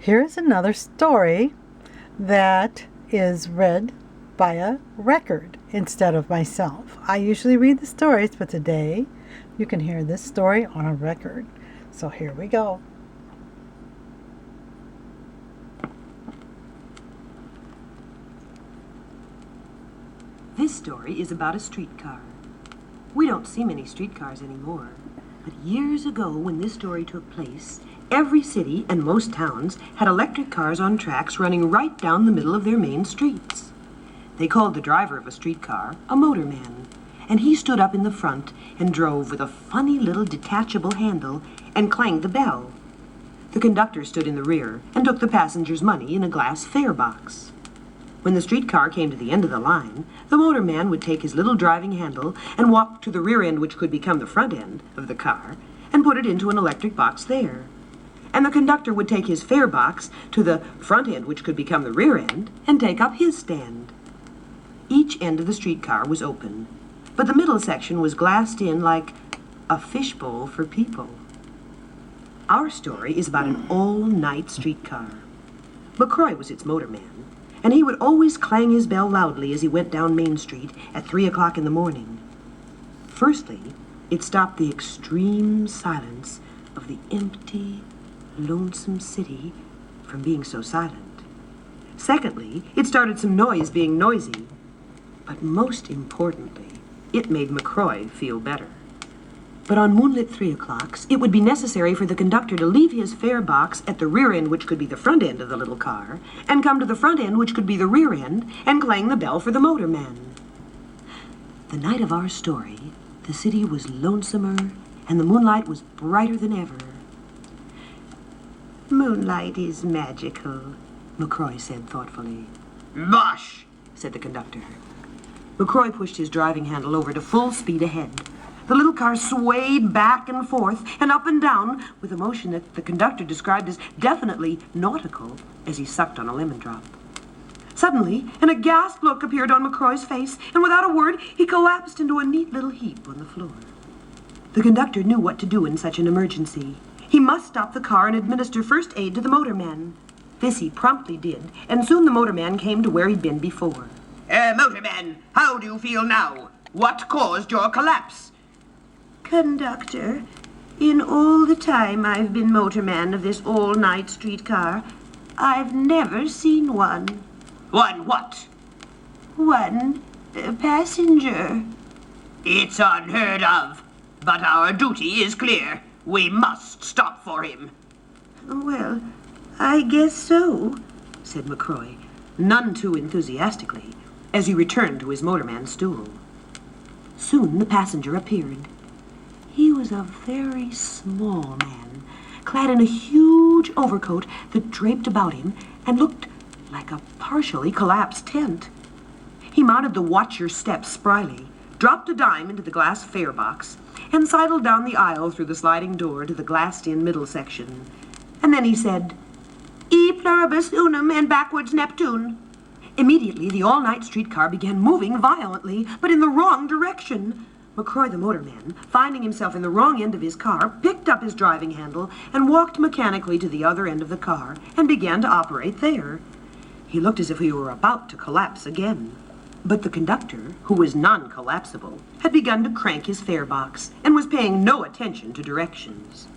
Here's another story that is read by a record instead of myself. I usually read the stories, but today you can hear this story on a record. So here we go. This story is about a streetcar. We don't see many streetcars anymore, but years ago when this story took place, every city and most towns had electric cars on tracks running right down the middle of their main streets. They called the driver of a streetcar a motorman, and he stood up in the front and drove with a funny little detachable handle and clanged the bell. The conductor stood in the rear and took the passengers' money in a glass fare box. When the streetcar came to the end of the line, the motorman would take his little driving handle and walk to the rear end, which could become the front end of the car, and put it into an electric box there. And the conductor would take his fare box to the front end, which could become the rear end, and take up his stand. Each end of the streetcar was open, but the middle section was glassed in like a fishbowl for people. Our story is about an all-night streetcar. McCroy was its motorman, and he would always clang his bell loudly as he went down Main Street at 3 o'clock in the morning. Firstly, it stopped the extreme silence of the empty, lonesome city from being so silent. Secondly, it started some noise being noisy. But most importantly, it made McCroy feel better. But on moonlit 3 o'clocks, it would be necessary for the conductor to leave his fare box at the rear end, which could be the front end of the little car, and come to the front end, which could be the rear end, and clang the bell for the motorman. The night of our story, the city was lonesomer, and the moonlight was brighter than ever. "Moonlight is magical," McCroy said thoughtfully. "Bosh!" said the conductor. McCroy pushed his driving handle over to full speed ahead. The little car swayed back and forth and up and down with a motion that the conductor described as definitely nautical as he sucked on a lemon drop. Suddenly, an aghast look appeared on McCroy's face, and without a word, he collapsed into a neat little heap on the floor. The conductor knew what to do in such an emergency. He must stop the car and administer first aid to the motorman. This he promptly did, and soon the motorman came to where he'd been before. "Motorman, how do you feel now? What caused your collapse?" "Conductor, in all the time I've been motorman of this all-night streetcar, I've never seen one." "One what?" "One passenger." "It's unheard of, but our duty is clear. We must stop for him." "Well, I guess so," said McCroy, none too enthusiastically, as he returned to his motorman's stool. Soon the passenger appeared. He was a very small man, clad in a huge overcoat that draped about him and looked like a partially collapsed tent. He mounted the watcher steps spryly, dropped a dime into the glass fare box, and sidled down the aisle through the sliding door to the glassed-in middle section. And then he said, "E pluribus unum and backwards Neptune." Immediately, the all-night streetcar began moving violently, but in the wrong direction. McCroy, the motorman, finding himself in the wrong end of his car, picked up his driving handle and walked mechanically to the other end of the car and began to operate there. He looked as if he were about to collapse again. But the conductor, who was non-collapsible, had begun to crank his fare box and was paying no attention to directions.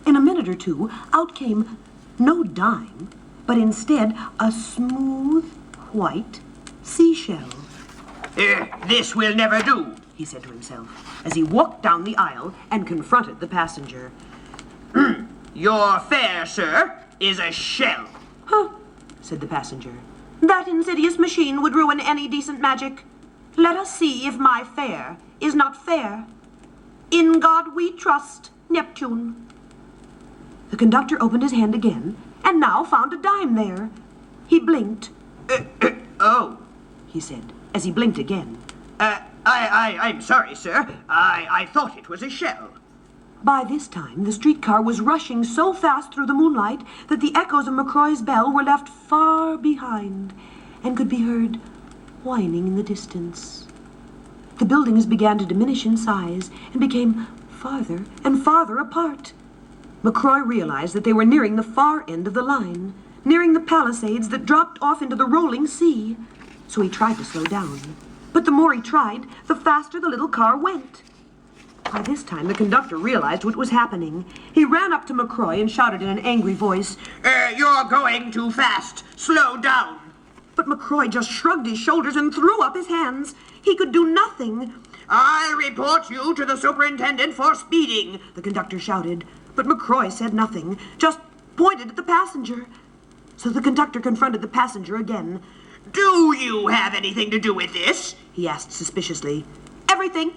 In a minute or two, out came no dime, but instead a smooth, white seashell. "This will never do," he said to himself, as he walked down the aisle and confronted the passenger. "Your fare, sir, is a shell." "Huh," said the passenger. "That insidious machine would ruin any decent magic. Let us see if my fare is not fair. In God we trust, Neptune." The conductor opened his hand again, and now found a dime there. He blinked. "Oh," he said, as he blinked again. I'm sorry, sir. I thought it was a shell." By this time, the streetcar was rushing so fast through the moonlight that the echoes of McCroy's bell were left far behind and could be heard whining in the distance. The buildings began to diminish in size and became farther and farther apart. McCroy realized that they were nearing the far end of the line, nearing the Palisades that dropped off into the rolling sea. So he tried to slow down. But the more he tried, the faster the little car went. By this time, the conductor realized what was happening. He ran up to McCroy and shouted in an angry voice, You're going too fast. Slow down. But McCroy just shrugged his shoulders and threw up his hands. He could do nothing. I'll report you to the superintendent for speeding, The conductor shouted. But McCroy said nothing, just pointed at the passenger. So the conductor confronted the passenger again. Do you have anything to do with this? He asked suspiciously. Everything,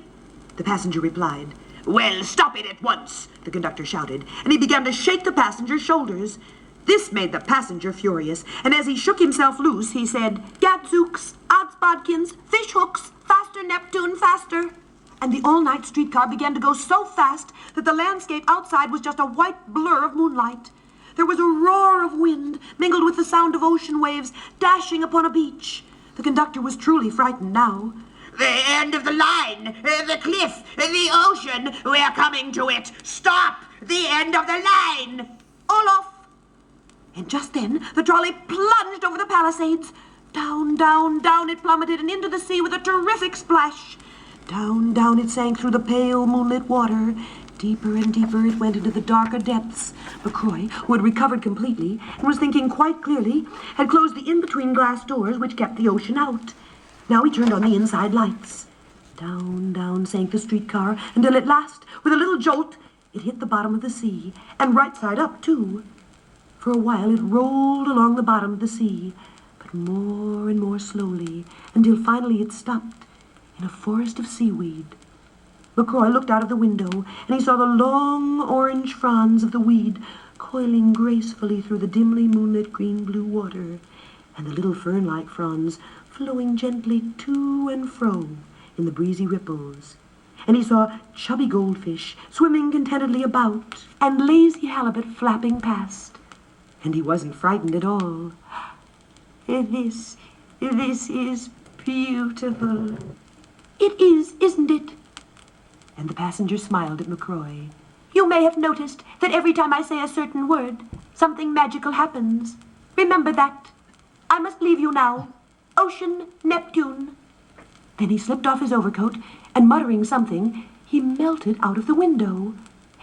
the passenger replied. Well, stop it at once, The conductor shouted, and he began to shake the passenger's shoulders. This made the passenger furious, and as he shook himself loose, he said, Gadzooks, Oddsbodkins, fish hooks, faster, Neptune, faster. And the all-night streetcar began to go so fast that the landscape outside was just a white blur of moonlight. There was a roar of wind, mingled with the sound of ocean waves dashing upon a beach. The conductor was truly frightened now. The end of the line, the cliff, the ocean, we're coming to it. Stop! The end of the line! Olaf! And just then, the trolley plunged over the Palisades. Down, down, down it plummeted and into the sea with a terrific splash. Down, down it sank through the pale moonlit water. Deeper and deeper it went into the darker depths. McCroy, who had recovered completely and was thinking quite clearly, had closed the in-between glass doors which kept the ocean out. Now he turned on the inside lights. Down, down sank the streetcar until at last, with a little jolt, it hit the bottom of the sea, and right side up, too. For a while it rolled along the bottom of the sea, but more and more slowly, until finally it stopped in a forest of seaweed. McCroy looked out of the window, and he saw the long orange fronds of the weed coiling gracefully through the dimly moonlit green-blue water, and the little fern-like fronds flowing gently to and fro in the breezy ripples. And he saw chubby goldfish swimming contentedly about, and lazy halibut flapping past. And he wasn't frightened at all. This is beautiful. It is, isn't it? And the passenger smiled at McCroy. You may have noticed that every time I say a certain word, something magical happens. Remember that. I must leave you now. Ocean, Neptune. Then he slipped off his overcoat, and muttering something, he melted out of the window.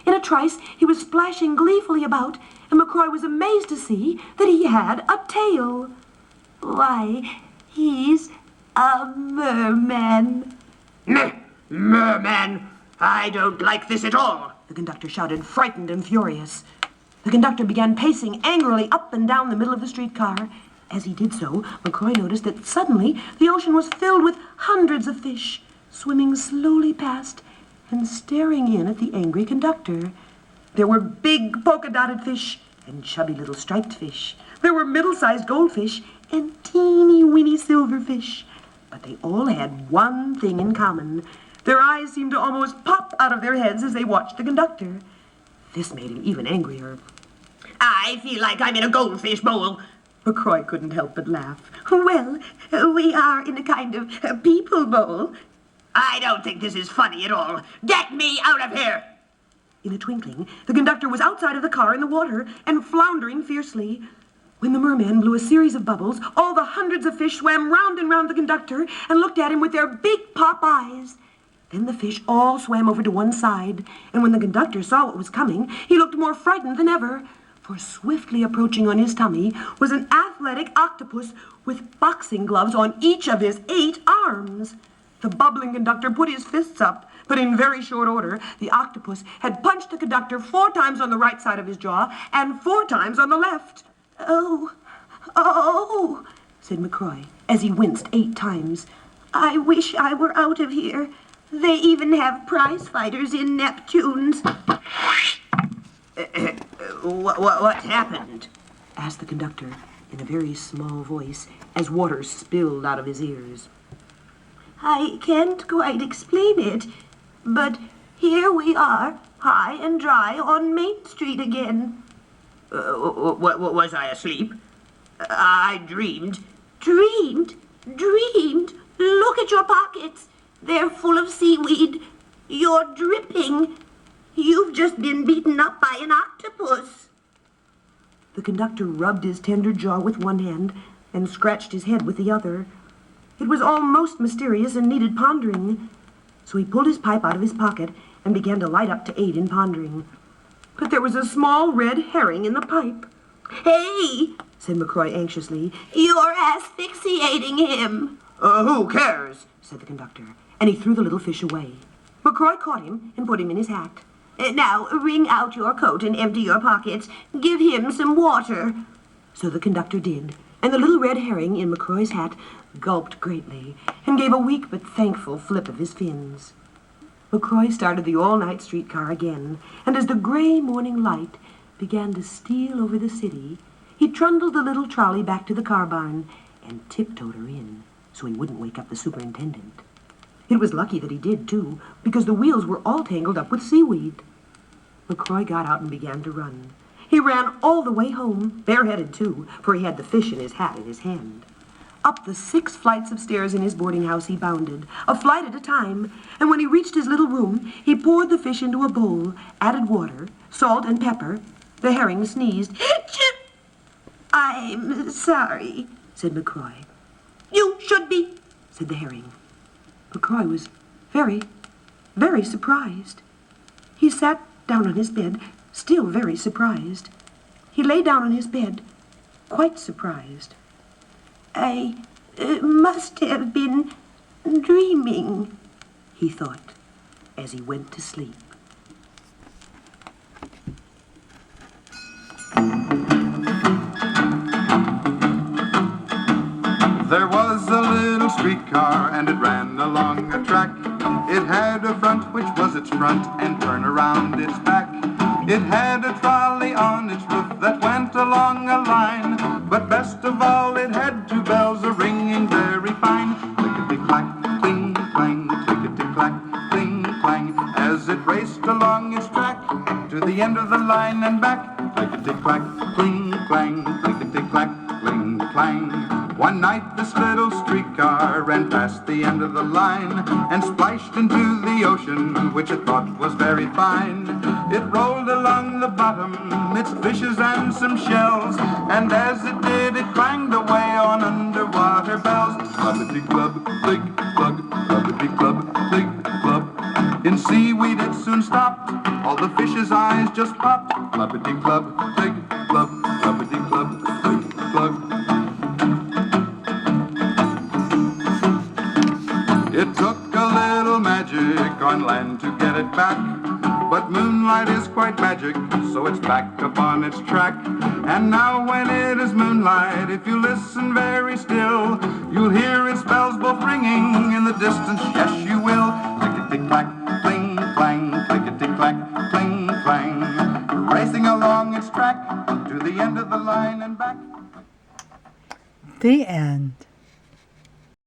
In a trice, he was splashing gleefully about, and McCroy was amazed to see that he had a tail. Why, he's a merman. Merman, I don't like this at all, The conductor shouted, frightened and furious. The conductor began pacing angrily up and down the middle of the streetcar. As he did so, McCroy noticed that suddenly the ocean was filled with hundreds of fish, swimming slowly past and staring in at the angry conductor. There were big polka-dotted fish and chubby little striped fish. There were middle-sized goldfish and teeny-weeny silverfish. But they all had one thing in common. Their eyes seemed to almost pop out of their heads as they watched the conductor. This made him even angrier. I feel like I'm in a goldfish bowl. McCroy couldn't help but laugh. Well, we are in a kind of people bowl. I don't think this is funny at all. Get me out of here! In a twinkling, the conductor was outside of the car in the water and floundering fiercely. When the merman blew a series of bubbles, all the hundreds of fish swam round and round the conductor and looked at him with their big pop eyes. Then the fish all swam over to one side, and when the conductor saw what was coming, he looked more frightened than ever. For swiftly approaching on his tummy was an athletic octopus with boxing gloves on each of his 8 arms. The bubbling conductor put his fists up, but in very short order, the octopus had punched the conductor 4 times on the right side of his jaw and 4 times on the left. Oh, said McCroy, as he winced 8 times. I wish I were out of here. They even have prize fighters in Neptunes. What happened? Asked the conductor in a very small voice as water spilled out of his ears. I can't quite explain it, but here we are, high and dry on Main Street again. Was I asleep? I dreamed. Dreamed? Look at your pockets. They're full of seaweed. You're dripping. You've just been beaten up by an octopus. The conductor rubbed his tender jaw with one hand and scratched his head with the other. It was all most mysterious and needed pondering. So he pulled his pipe out of his pocket and began to light up to aid in pondering. But there was a small red herring in the pipe. Hey, Said McCroy anxiously. you're asphyxiating him. Who cares? Said the conductor, and he threw the little fish away. McCroy caught him and put him in his hat. Now wring out your coat and empty your pockets. Give him some water. So the conductor did, and the little red herring in McCroy's hat gulped greatly and gave a weak but thankful flip of his fins. McCroy started the all-night streetcar again, and as the gray morning light began to steal over the city, he trundled the little trolley back to the car barn and tiptoed her in so he wouldn't wake up the superintendent. It was lucky that he did, too, because the wheels were all tangled up with seaweed. McCroy got out and began to run. He ran all the way home, bareheaded, too, for he had the fish in his hat in his hand. Up the 6 flights of stairs in his boarding house he bounded, a flight at a time, and when he reached his little room, he poured the fish into a bowl, added water, salt, and pepper. The herring sneezed. I'm sorry, said McCroy. you should be. Said the herring. McCroy was very, very surprised. He sat down on his bed, still very surprised. He lay down on his bed, quite surprised. I must have been dreaming, he thought, as he went to sleep. There was a little streetcar and it ran along a track. It had a front which was its front and turn around its back. It had a trolley on its roof that went along a line. But best of all, it had 2 bells a-ringing very fine. Clickety-clack, cling, clang, clickety-clack, cling, clang, as it raced along its track to the end of the line and back. Clickety-clack, cling, clang, clickety-clack, cling, clang. One night this little streetcar ran past the end of the line and splashed into the ocean, which it thought was very fine. It rolled along the bottom, its fishes and some shells, and as it did, it clanged away on underwater bells. Clubbity-club, clig, clug, clubbity-club, clig, club. In seaweed it soon stopped, all the fish's eyes just popped. Clubbity-club, clig, club, clubbity-club, clig, club. It took a little magic on land to get it back, but moonlight is quite magic, so it's back upon its track. And now when it is moonlight, if you listen very still, you'll hear its bells both ringing in the distance, yes you will. Clickety-clack, cling, clang, clickety-clack, cling, clang, racing along its track to the end of the line and back. The end.